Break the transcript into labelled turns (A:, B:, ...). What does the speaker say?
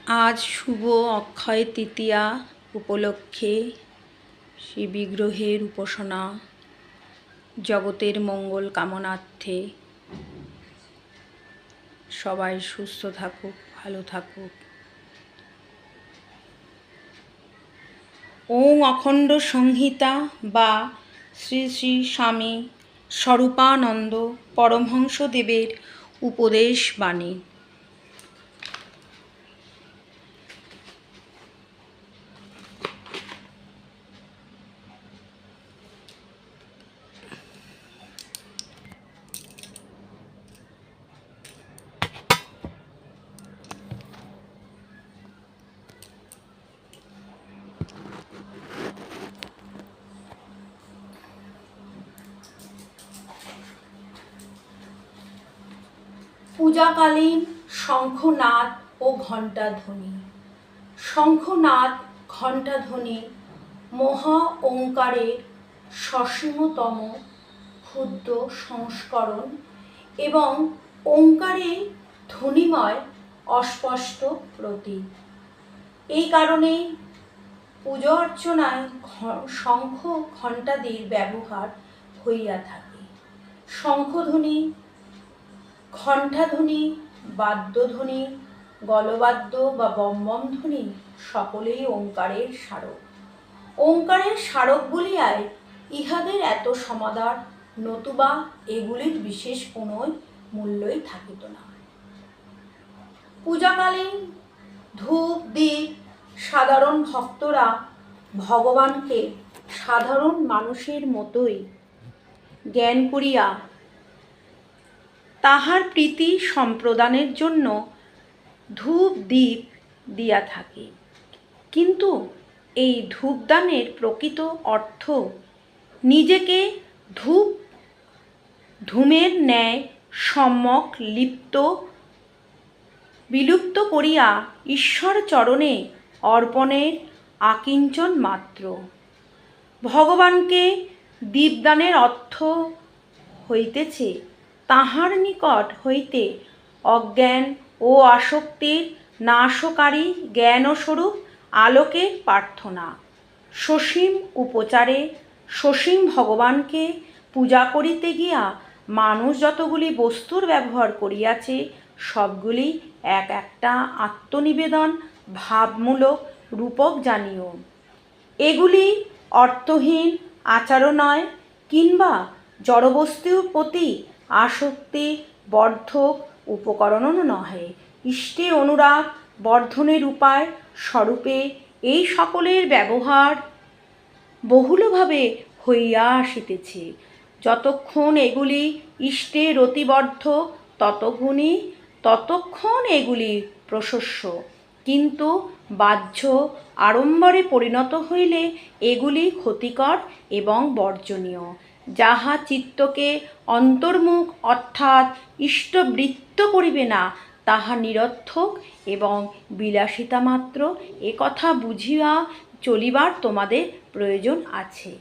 A: আজ শুভ অক্ষয় তৃতীয়া উপলক্ষে শ্রী বিগ্রহের উপাসনা জগতের মঙ্গল কামনার্থে সবাই সুস্থ থাকুক, ভালো থাকুক। ওং অখণ্ড সংহিতা বা শ্রী শ্রী স্বামী স্বরূপানন্দ পরমহংসদেবের উপদেশ বাণী। পূজাকালীন শঙ্খনাদ ও ঘণ্টাধ্বনি। শঙ্খনাদ ঘণ্টাধ্বনি মহা ওঙ্কারের সসীমতম ক্ষুদ্র সংস্করণ এবং ওঙ্কারের ধ্বনিময় অস্পষ্ট প্রতীক। এই কারণে পূজা অর্চনায় শঙ্খ ঘণ্টাদির ব্যবহার হইয়া থাকে। শঙ্খধ্বনি, ঘণ্টাধ্বনি, বাদ্যধ্বনি, গলবাদ্য বা বমবম ধ্বনি সকলেই ওঙ্কারের স্মারক। ওঙ্কারের স্মারক বলিয়ায় ইহাদের এত সমাদর, নতুবা এগুলির বিশেষ কোনো মূল্যই থাকিত না। পূজাকালীন ধূপ দীপ সাধারণ ভক্তরা ভগবানকে সাধারণ মানুষের মতোই জ্ঞান করিয়া তাহার প্রীতি সম্প্রদানের জন্য ধূপ দীপ দিয়া থাকে। কিন্তু এই ধূপদানের প্রকৃত অর্থ নিজেকে ধূমের ন্যায় সম্যক বিলুপ্ত করিয়া ঈশ্বর চরণে অর্পণের আকিঞ্চন মাত্র। ভগবানকে দীপদানের অর্থ হইতেছে তাহার নিকট হইতে অজ্ঞান ও আসক্তির নাশকারী জ্ঞানস্বরূপ আলোকের প্রার্থনা। সসীম উপচারে সসীম ভগবানকে পূজা করিতে গিয়া মানুষ যতগুলি বস্তুর ব্যবহার করিয়াছে, সবগুলি এক একটা আত্মনিবেদন ভাবমূলক রূপক জানিও। এগুলি অর্থহীন আচারও নয়, কিংবা জড়বস্তুর প্রতি আসক্তি বর্ধক উপকরণও নহে। ইষ্টে অনুরাগ বর্ধনের উপায় স্বরূপে এই সকলের ব্যবহার বহুলভাবে হইয়া আসিতেছে। যতক্ষণ এগুলি ইষ্টে রতিবর্ধক ততক্ষণ এগুলি প্রশস্য, কিন্তু বাহ্য আড়ম্বরে পরিণত হইলে এগুলি ক্ষতিকর এবং বর্জনীয়। যাহা চিত্তকে অন্তর্মুখ অর্থাৎ ইষ্টবৃত্ত করিবে না, তাহা নিরর্থক এবং বিলাসিতা মাত্র। একথা বুঝিয়া চলিবার তোমাদের প্রয়োজন আছে।